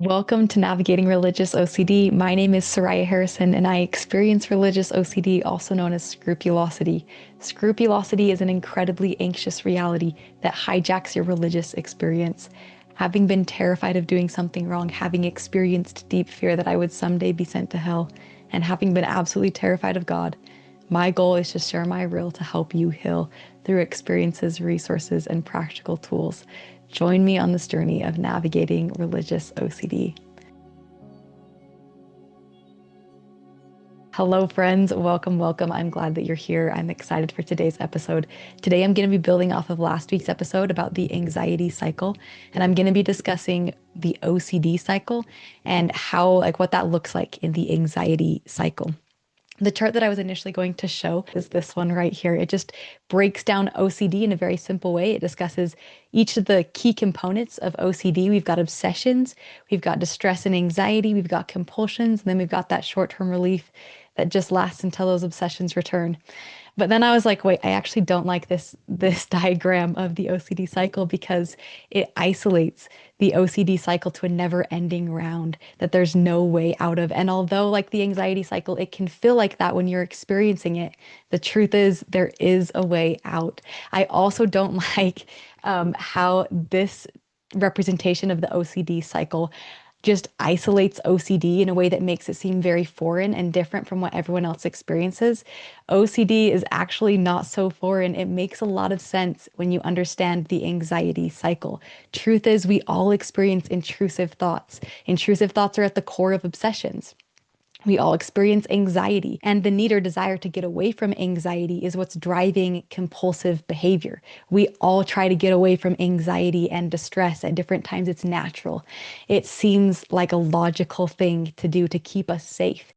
Welcome to Navigating Religious OCD. My name is Sariah Harrison, and I experience religious OCD, also known as scrupulosity. Scrupulosity is an incredibly anxious reality that hijacks your religious experience. Having been terrified of doing something wrong, having experienced deep fear that I would someday be sent to hell, and having been absolutely terrified of God, my goal is to share my real to help you heal through experiences, resources, and practical tools. Join me on this journey of navigating religious OCD. Hello, friends. Welcome, welcome. I'm glad that you're here. I'm excited for today's episode. Today, I'm going to be building off of last week's episode about the anxiety cycle, and I'm going to be discussing the OCD cycle and what that looks like in the anxiety cycle. The chart that I was initially going to show is this one right here. It just breaks down OCD in a very simple way. It discusses each of the key components of OCD. We've got obsessions, we've got distress and anxiety, we've got compulsions, and then we've got that short-term relief that just lasts until those obsessions return. But then I was like, wait, I actually don't like this diagram of the OCD cycle because it isolates the OCD cycle to a never-ending round that there's no way out of. And although like the anxiety cycle, it can feel like that when you're experiencing it, the truth is there is a way out. I also don't like how this representation of the OCD cycle just isolates OCD in a way that makes it seem very foreign and different from what everyone else experiences. OCD is actually not so foreign. It makes a lot of sense when you understand the anxiety cycle. Truth is, we all experience intrusive thoughts. Intrusive thoughts are at the core of obsessions. We all experience anxiety, and the need or desire to get away from anxiety is what's driving compulsive behavior. We all try to get away from anxiety and distress at different times. It's natural. It seems like a logical thing to do to keep us safe.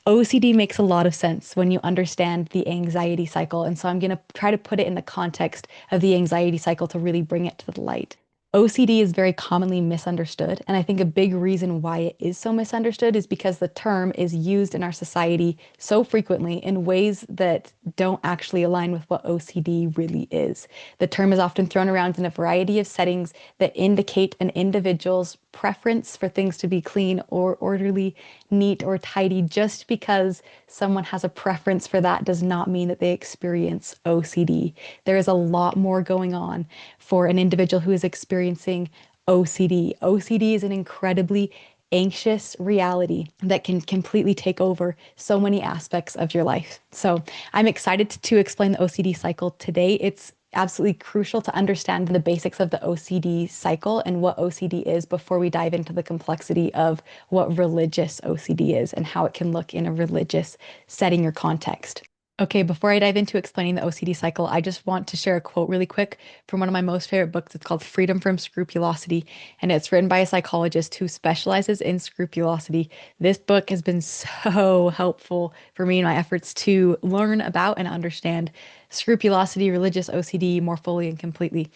OCD makes a lot of sense when you understand the anxiety cycle, and so I'm going to try to put it in the context of the anxiety cycle to really bring it to the light. OCD is very commonly misunderstood, and I think a big reason why it is so misunderstood is because the term is used in our society so frequently in ways that don't actually align with what OCD really is. The term is often thrown around in a variety of settings that indicate an individual's preference for things to be clean or orderly, neat or tidy. Just because someone has a preference for that does not mean that they experience OCD. There is a lot more going on for an individual who is experiencing OCD. OCD is an incredibly anxious reality that can completely take over so many aspects of your life. So I'm excited to explain the OCD cycle today. It's absolutely crucial to understand the basics of the OCD cycle and what OCD is before we dive into the complexity of what religious OCD is and how it can look in a religious setting or context. Okay, before I dive into explaining the OCD cycle, I just want to share a quote really quick from one of my most favorite books. It's called Freedom from Scrupulosity, and it's written by a psychologist who specializes in scrupulosity. This book has been so helpful for me in my efforts to learn about and understand scrupulosity, religious OCD more fully and completely.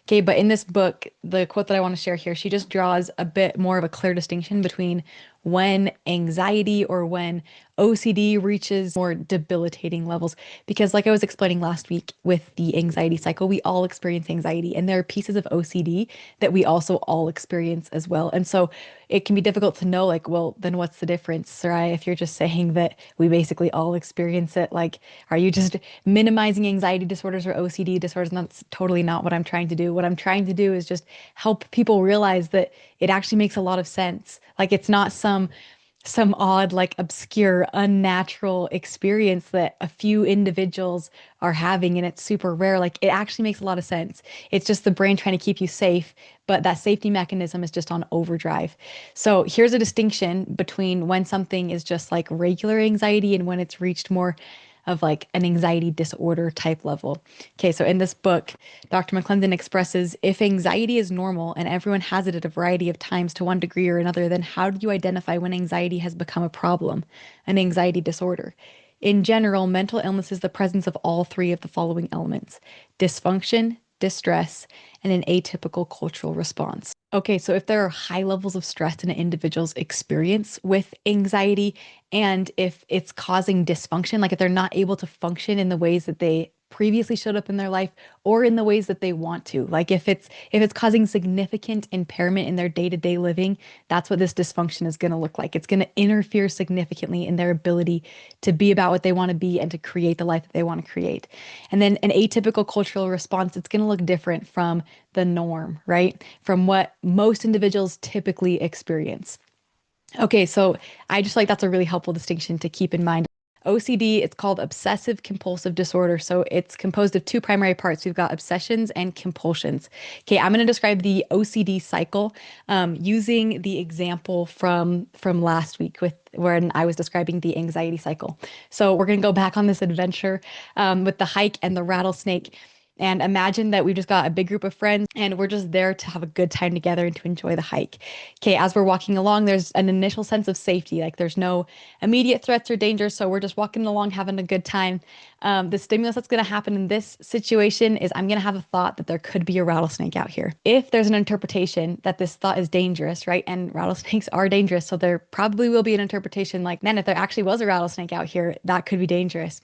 Okay, but in this book, the quote that I want to share here, she just draws a bit more of a clear distinction between when anxiety or when OCD reaches more debilitating levels. Because, like I was explaining last week with the anxiety cycle, we all experience anxiety, and there are pieces of OCD that we also all experience as well. And so it can be difficult to know, like, well, then what's the difference, Sarai, if you're just saying that we basically all experience it? Like, are you just minimizing anxiety disorders or OCD disorders? And that's totally not what I'm trying to do. What I'm trying to do is just help people realize that it actually makes a lot of sense. Like, it's not some odd, like obscure, unnatural experience that a few individuals are having and it's super rare. Like, it actually makes a lot of sense. It's just the brain trying to keep you safe, but that safety mechanism is just on overdrive. So here's a distinction between when something is just like regular anxiety and when it's reached more of like an anxiety disorder type level. Okay, so in this book, Dr. McClendon expresses if anxiety is normal and everyone has it at a variety of times to one degree or another, then how do you identify when anxiety has become a problem, an anxiety disorder? In general, mental illness is the presence of all three of the following elements: dysfunction, distress, and an atypical cultural response. Okay, so if there are high levels of stress in an individual's experience with anxiety, and if it's causing dysfunction, like if they're not able to function in the ways that they previously showed up in their life or in the ways that they want to. Like if it's causing significant impairment in their day-to-day living, that's what this dysfunction is going to look like. It's going to interfere significantly in their ability to be about what they want to be and to create the life that they want to create. And then an atypical cultural response, it's going to look different from the norm, right? From what most individuals typically experience. Okay, so I just like that's a really helpful distinction to keep in mind. OCD, it's called obsessive compulsive disorder. So it's composed of two primary parts. We've got obsessions and compulsions. Okay, I'm going to describe the OCD cycle using the example from last week with when I was describing the anxiety cycle. So we're going to go back on this adventure with the hike and the rattlesnake. And imagine that we've just got a big group of friends and we're just there to have a good time together and to enjoy the hike. Okay, as we're walking along, there's an initial sense of safety. Like there's no immediate threats or dangers. So we're just walking along, having a good time. The stimulus that's going to happen in this situation is I'm going to have a thought that there could be a rattlesnake out here. If there's an interpretation that this thought is dangerous, right? And rattlesnakes are dangerous. So there probably will be an interpretation like, man, if there actually was a rattlesnake out here, that could be dangerous.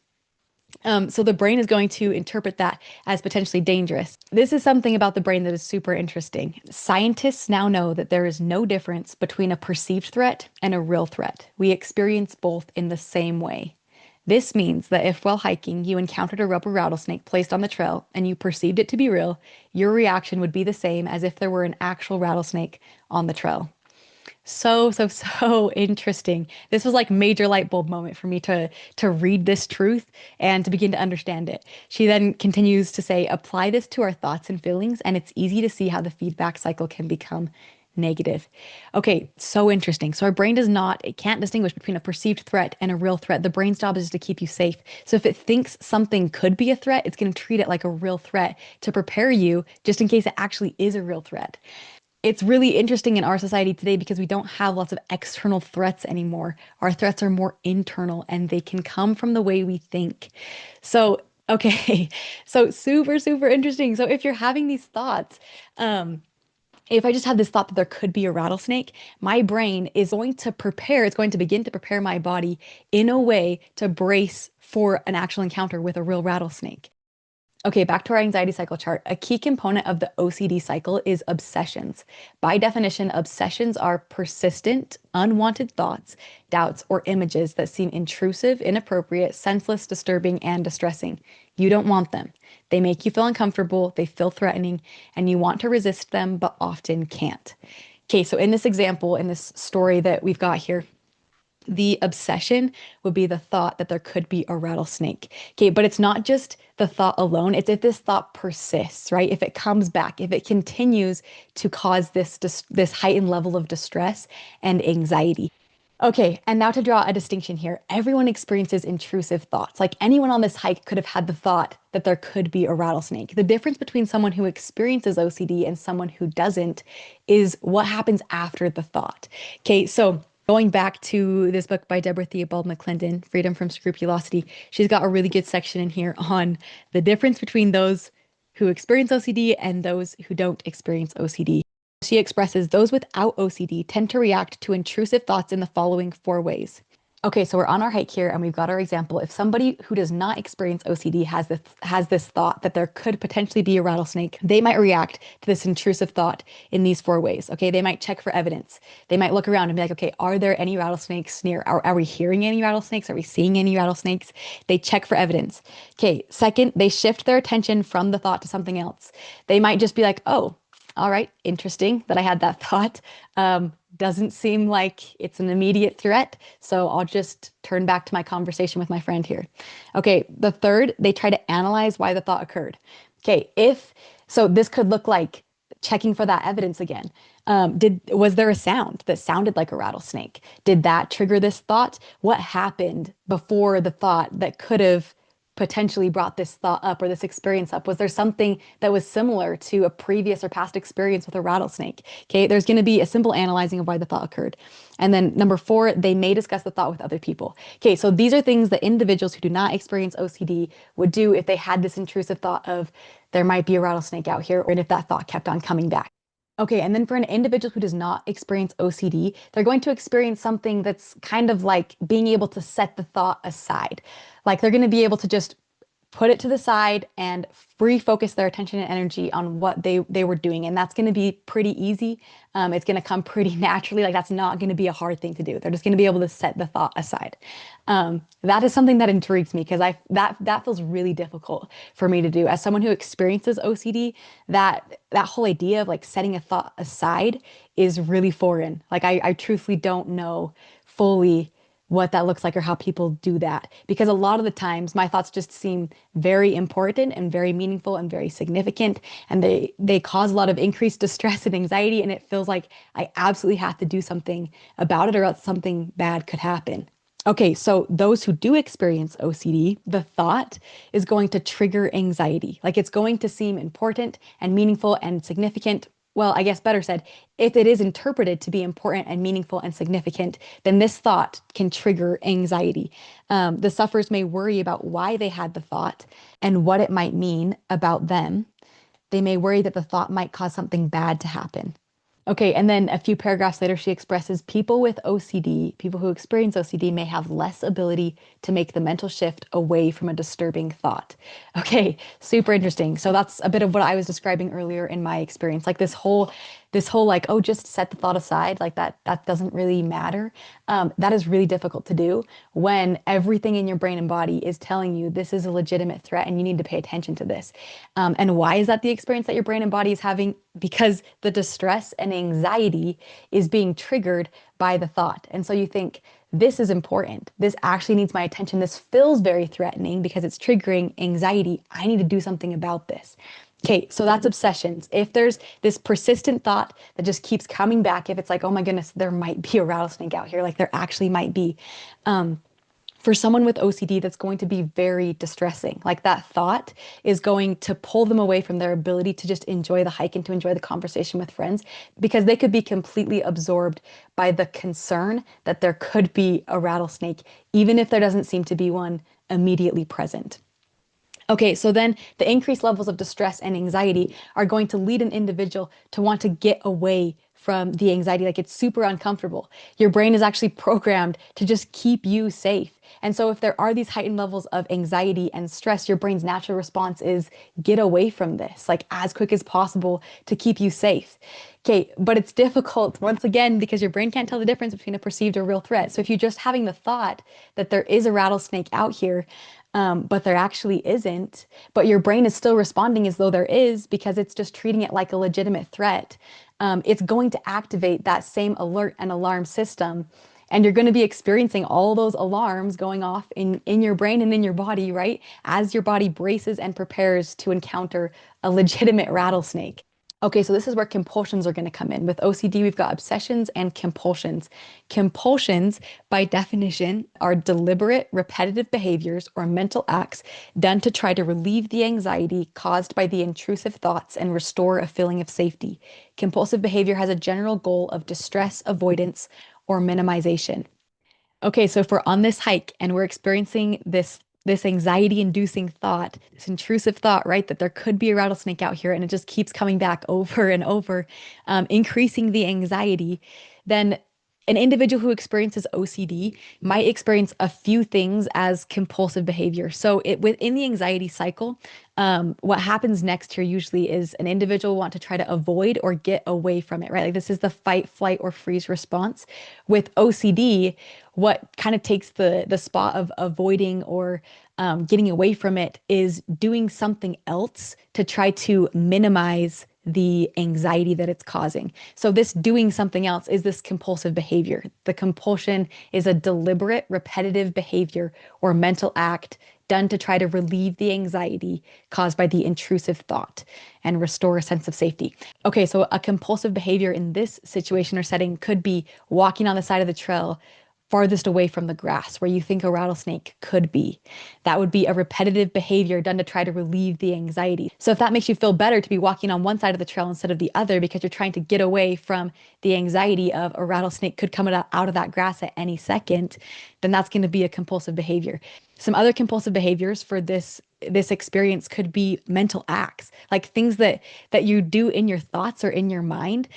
So the brain is going to interpret that as potentially dangerous. This is something about the brain that is super interesting. Scientists now know that there is no difference between a perceived threat and a real threat. We experience both in the same way. This means that if while hiking you encountered a rubber rattlesnake placed on the trail and you perceived it to be real, your reaction would be the same as if there were an actual rattlesnake on the trail. So interesting. This was like major light bulb moment for me to read this truth and to begin to understand it. She then continues to say, apply this to our thoughts and feelings, and it's easy to see how the feedback cycle can become negative. Okay, so interesting. So our brain it can't distinguish between a perceived threat and a real threat. The brain's job is to keep you safe. So if it thinks something could be a threat, it's going to treat it like a real threat to prepare you just in case it actually is a real threat. It's really interesting in our society today because we don't have lots of external threats anymore. Our threats are more internal and they can come from the way we think. So, okay, so super interesting. So if you're having these thoughts, if I just had this thought that there could be a rattlesnake, my brain is going to prepare, it's going to begin to prepare my body in a way to brace for an actual encounter with a real rattlesnake. Okay, back to our anxiety cycle chart. A key component of the OCD cycle is obsessions. By definition, obsessions are persistent, unwanted thoughts, doubts, or images that seem intrusive, inappropriate, senseless, disturbing, and distressing. You don't want them. They make you feel uncomfortable, they feel threatening, and you want to resist them, but often can't. Okay, so in this example, in this story that we've got here, the obsession would be the thought that there could be a rattlesnake. Okay, but it's not just the thought alone. It's if this thought persists, right? If it comes back, if it continues to cause this heightened level of distress and anxiety. Okay, and now to draw a distinction here. Everyone experiences intrusive thoughts. Like anyone on this hike could have had the thought that there could be a rattlesnake. The difference between someone who experiences OCD and someone who doesn't is what happens after the thought. Okay, so going back to this book by Deborah Theobald McClendon, Freedom from Scrupulosity, she's got a really good section in here on the difference between those who experience OCD and those who don't experience OCD. She expresses those without OCD tend to react to intrusive thoughts in the following four ways. Okay, so we're on our hike here and we've got our example. If somebody who does not experience OCD has this thought that there could potentially be a rattlesnake, they might react to this intrusive thought in these four ways. Okay, they might check for evidence. They might look around and be like, okay, are there any rattlesnakes near? Are we hearing any rattlesnakes? Are we seeing any rattlesnakes? They check for evidence. Okay, second, they shift their attention from the thought to something else. They might just be like, oh, all right, interesting that I had that thought. Doesn't seem like it's an immediate threat, so I'll just turn back to my conversation with my friend here. Okay, the third, they try to analyze why the thought occurred. Okay, so this could look like checking for that evidence again. Was there a sound that sounded like a rattlesnake? Did that trigger this thought? What happened before the thought that could have potentially brought this thought up or this experience up? Was there something that was similar to a previous or past experience with a rattlesnake? Okay, there's going to be a simple analyzing of why the thought occurred. And then number four, they may discuss the thought with other people. Okay, so these are things that individuals who do not experience OCD would do if they had this intrusive thought of there might be a rattlesnake out here, or if that thought kept on coming back. Okay, and then for an individual who does not experience OCD, they're going to experience something that's kind of like being able to set the thought aside. Like they're going to be able to just put it to the side and refocus their attention and energy on what they were doing. And that's going to be pretty easy. It's going to come pretty naturally. Like that's not going to be a hard thing to do. They're just going to be able to set the thought aside. That is something that intrigues me because that feels really difficult for me to do as someone who experiences OCD. That whole idea of like setting a thought aside is really foreign. Like I truthfully don't know fully what that looks like or how people do that. Because a lot of the times my thoughts just seem very important and very meaningful and very significant. And they cause a lot of increased distress and anxiety. And it feels like I absolutely have to do something about it or else something bad could happen. Okay, so those who do experience OCD, the thought is going to trigger anxiety. Like it's going to seem important and meaningful and significant. Well, I guess better said, if it is interpreted to be important and meaningful and significant, then this thought can trigger anxiety. The sufferers may worry about why they had the thought and what it might mean about them. They may worry that the thought might cause something bad to happen. Okay, and then a few paragraphs later, she expresses people with OCD, people who experience OCD, may have less ability to make the mental shift away from a disturbing thought. Okay, super interesting. So that's a bit of what I was describing earlier in my experience. Like this whole like, oh, just set the thought aside, like that doesn't really matter. That is really difficult to do when everything in your brain and body is telling you this is a legitimate threat and you need to pay attention to this. And why is that the experience that your brain and body is having? Because the distress and anxiety is being triggered by the thought. And so you think, this is important. This actually needs my attention. This feels very threatening because it's triggering anxiety. I need to do something about this. Okay, so that's obsessions. If there's this persistent thought that just keeps coming back, if it's like, oh my goodness, there might be a rattlesnake out here, like there actually might be. For someone with OCD, that's going to be very distressing. Like that thought is going to pull them away from their ability to just enjoy the hike and to enjoy the conversation with friends because they could be completely absorbed by the concern that there could be a rattlesnake, even if there doesn't seem to be one immediately present. Okay, so then the increased levels of distress and anxiety are going to lead an individual to want to get away from the anxiety. Like it's super uncomfortable. Your brain is actually programmed to just keep you safe. And so if there are these heightened levels of anxiety and stress, your brain's natural response is get away from this, like as quick as possible to keep you safe. Okay, but it's difficult once again because your brain can't tell the difference between a perceived or real threat. So if you're just having the thought that there is a rattlesnake out here, but there actually isn't, but your brain is still responding as though there is because it's just treating it like a legitimate threat. It's going to activate that same alert and alarm system. And you're going to be experiencing all those alarms going off in your brain and in your body, right? As your body braces and prepares to encounter a legitimate rattlesnake. Okay, so this is where compulsions are going to come in. With OCD, we've got obsessions and compulsions. Compulsions, by definition, are deliberate, repetitive behaviors or mental acts done to try to relieve the anxiety caused by the intrusive thoughts and restore a feeling of safety. Compulsive behavior has a general goal of distress avoidance or minimization. Okay, so if we're on this hike and we're experiencing this anxiety inducing thought, this intrusive thought, right, that there could be a rattlesnake out here and it just keeps coming back over and over, increasing the anxiety, then an individual who experiences OCD might experience a few things as compulsive behavior. So it within the anxiety cycle, what happens next here usually is an individual will want to try to avoid or get away from it, right? Like this is the fight, flight, or freeze response. With OCD, what kind of takes the spot of avoiding or getting away from it is doing something else to try to minimize the anxiety that it's causing. So this doing something else is this compulsive behavior. The compulsion is a deliberate, repetitive behavior or mental act done to try to relieve the anxiety caused by the intrusive thought and restore a sense of safety. Okay, so a compulsive behavior in this situation or setting could be walking on the side of the trail farthest away from the grass where you think a rattlesnake could be. That would be a repetitive behavior done to try to relieve the anxiety. So if that makes you feel better to be walking on one side of the trail instead of the other because you're trying to get away from the anxiety of a rattlesnake could come out of that grass at any second, then that's going to be a compulsive behavior. Some other compulsive behaviors for this this experience could be mental acts, like things that you do in your thoughts or in your mind.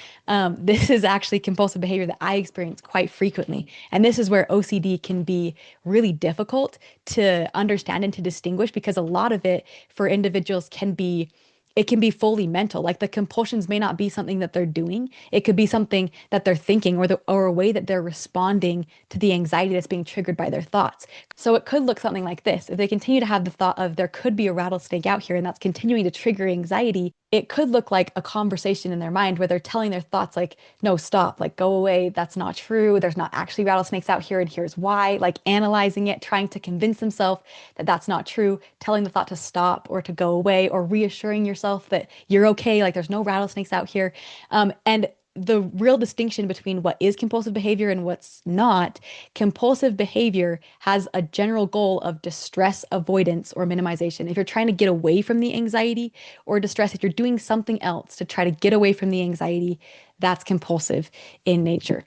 This is actually compulsive behavior that I experience quite frequently. And this is where OCD can be really difficult to understand and to distinguish, because a lot of it for individuals can be, it can be fully mental. Like the compulsions may not be something that they're doing. It could be something that they're thinking, or a way that they're responding to the anxiety that's being triggered by their thoughts. So it could look something like this. If they continue to have the thought of there could be a rattlesnake out here and that's continuing to trigger anxiety, it could look like a conversation in their mind where they're telling their thoughts like, no, stop, like go away. That's not true. There's not actually rattlesnakes out here and here's why, like analyzing it, trying to convince themselves that that's not true, telling the thought to stop or to go away, or reassuring yourself that you're okay, like there's no rattlesnakes out here. And the real distinction between what is compulsive behavior and what's not: compulsive behavior has a general goal of distress avoidance or minimization. If you're trying to get away from the anxiety or distress, if you're doing something else to try to get away from the anxiety, that's compulsive in nature.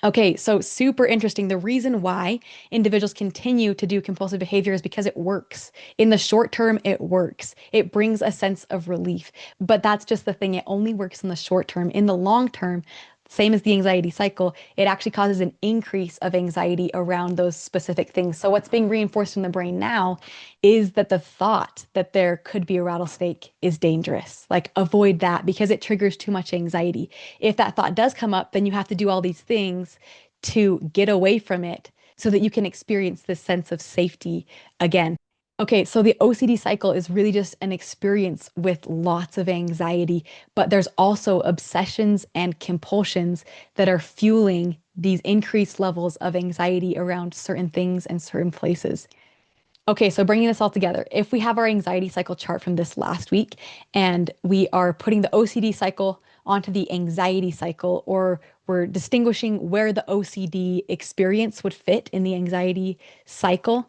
Okay, so super interesting. The reason why individuals continue to do compulsive behavior is because it works. In the short term, it works. It brings a sense of relief. But that's just the thing. It only works in the short term. In the long term, same as the anxiety cycle, it actually causes an increase of anxiety around those specific things. So what's being reinforced in the brain now is that the thought that there could be a rattlesnake is dangerous. Like avoid that because it triggers too much anxiety. If that thought does come up, then you have to do all these things to get away from it so that you can experience this sense of safety again. Okay, so the OCD cycle is really just an experience with lots of anxiety, but there's also obsessions and compulsions that are fueling these increased levels of anxiety around certain things and certain places. Okay, so bringing this all together, if we have our anxiety cycle chart from this last week and we are putting the OCD cycle onto the anxiety cycle, or we're distinguishing where the OCD experience would fit in the anxiety cycle,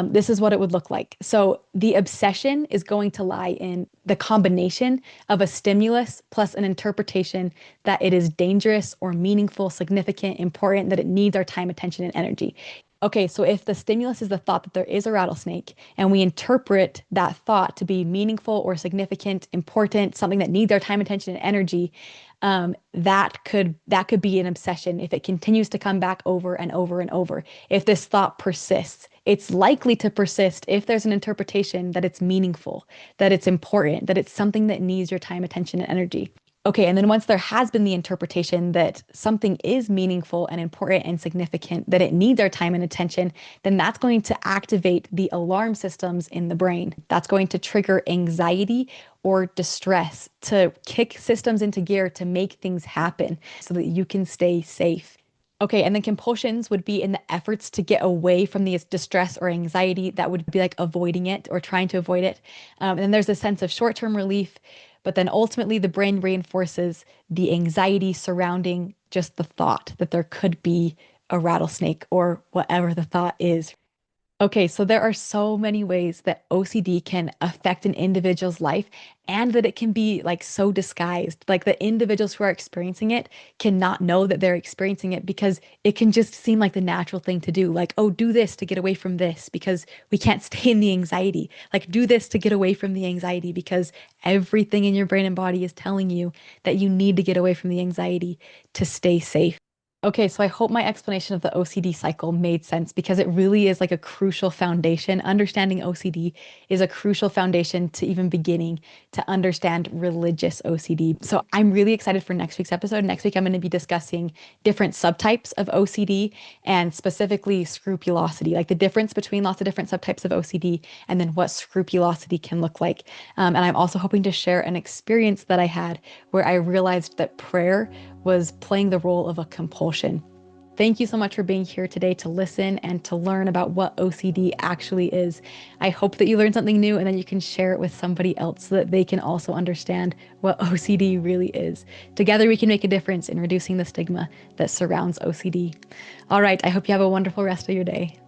this is what it would look like. So the obsession is going to lie in the combination of a stimulus plus an interpretation that it is dangerous or meaningful, significant, important, that it needs our time, attention, and energy. Okay, so if the stimulus is the thought that there is a rattlesnake, and we interpret that thought to be meaningful or significant, important, something that needs our time, attention, and energy, that could be an obsession if it continues to come back over and over and over. If this thought persists, it's likely to persist if there's an interpretation that it's meaningful, that it's important, that it's something that needs your time, attention, and energy. Okay, and then once there has been the interpretation that something is meaningful and important and significant, that it needs our time and attention, then that's going to activate the alarm systems in the brain. That's going to trigger anxiety or distress, to kick systems into gear to make things happen so that you can stay safe. Okay, and then compulsions would be in the efforts to get away from the distress or anxiety. That would be like avoiding it or trying to avoid it. And then there's a sense of short-term relief, but then ultimately the brain reinforces the anxiety surrounding just the thought that there could be a rattlesnake or whatever the thought is. Okay, so there are so many ways that OCD can affect an individual's life, and that it can be like so disguised. Like the individuals who are experiencing it cannot know that they're experiencing it, because it can just seem like the natural thing to do. Like, oh, do this to get away from this because we can't stay in the anxiety. Like, do this to get away from the anxiety because everything in your brain and body is telling you that you need to get away from the anxiety to stay safe. Okay, so I hope my explanation of the OCD cycle made sense, because it really is like a crucial foundation. Understanding OCD is a crucial foundation to even beginning to understand religious OCD. So I'm really excited for next week's episode. Next week, I'm going to be discussing different subtypes of OCD, and specifically scrupulosity, like the difference between lots of different subtypes of OCD and then what scrupulosity can look like. And I'm also hoping to share an experience that I had where I realized that prayer was playing the role of a compulsion. Thank you so much for being here today to listen and to learn about what OCD actually is. I hope that you learned something new and then you can share it with somebody else so that they can also understand what OCD really is. Together, we can make a difference in reducing the stigma that surrounds OCD. All right, I hope you have a wonderful rest of your day.